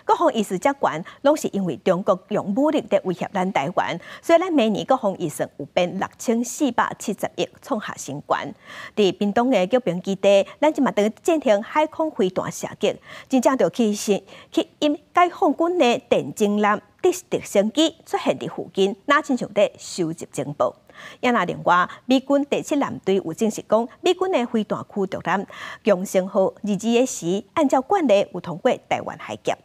各方意识较悬，拢是因为中国用武力在威胁咱台湾，所以咱明年各方预算有变6470亿，创下新高。伫屏东的救兵基地，咱即嘛在进行海空飞弹射击，真正就去因解放军的电侦艦直升机出现伫附近，哪亲像在收集情报。也那另外，美军第7舰队有证实讲，美军的飞弹驱逐舰强盛号日的时，按照惯例有通过台湾海峡。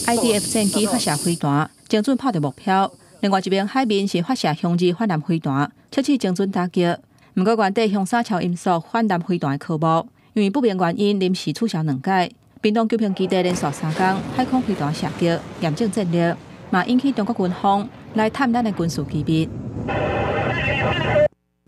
IDF 战机发射飞弹，精准拍到目标。另外一边海面是发射向日反舰飞弹，测试精准打击。不过原地向3桥音速反舰飞弹的科目，因为不明原因临时取消2届。屏东救兵基地连续3天海空飞弹射击，严重战略，嘛引起中国军方来探咱的军事机密。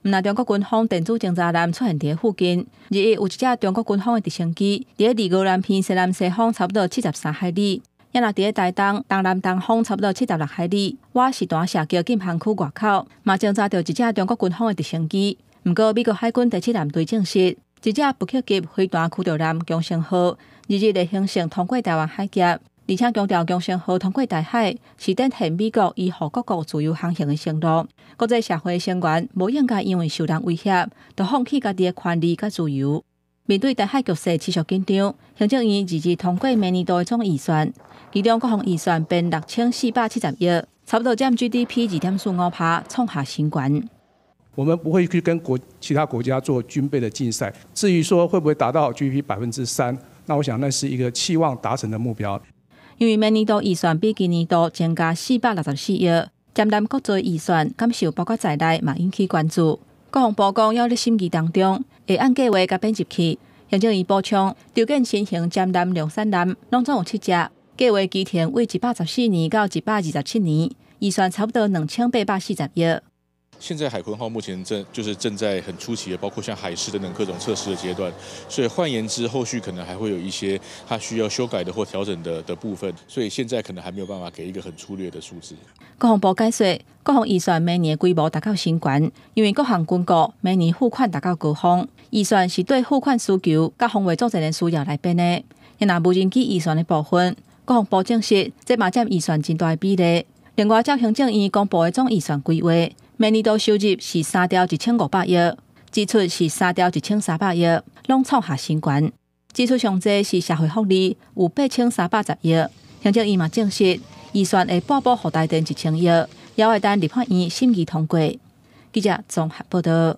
那中国军方电子侦察舰出现伫附近，日有一架中国军方的直升机，伫离高南偏西南西方差不多73海里。也若伫台东东南东方差不多76海里，我实弹射击禁航区外口，嘛侦察到一架中国军方的直升机。不过，美国海军第7舰队证实，一架不客级飞弹驱逐舰强盛号日的行程通过台湾海峡，而且强调强盛号通过台海是展现美国依护各国自由航行的承诺。国际社会成员无应该因为受人威胁，就放弃家己的权利甲自由。面对台海局势持续紧张，行政院日通过明年度的总预算，其中国防预算变6470亿，差不多占 GDP 2.45%，创下新高。我们不会去跟其他国家做军备的竞赛。至于说会不会达到 GDP 3%，那我想那是一个期望达成的目标。因为明年度预算比今年度增加464亿，占咱国际预算感受包括在内，嘛引起关注。国防部讲，要伫审议当中，会按计划甲编辑去。行政院补充，条件新型舰舰量产舰拢总有7只，计划期程为114年到127年，预算差不多2840亿。现在海鲲号目前正在很初期的，包括像海试等等各种测试的阶段，所以换言之，后续可能还会有一些它需要修改的或调整的部分，所以现在可能还没有办法给一个很粗略的数字。国防部解说，国防预算明年规模达到新高，因为各项军国明年付款达到高峰，预算是对付款需求甲防卫作战的需要来编的。也若无人机预算的部分，国防部证实，这嘛占预算真大的比例。另外，照行政院公布的总预算规划，明年度收入是3兆1500亿，支出是3兆1300亿，拢创下新高。支出上济是社会福利，有8310亿。行政院嘛证实，预算会拨补互台电1000亿，也会等立法院审议通过。记者综合报道。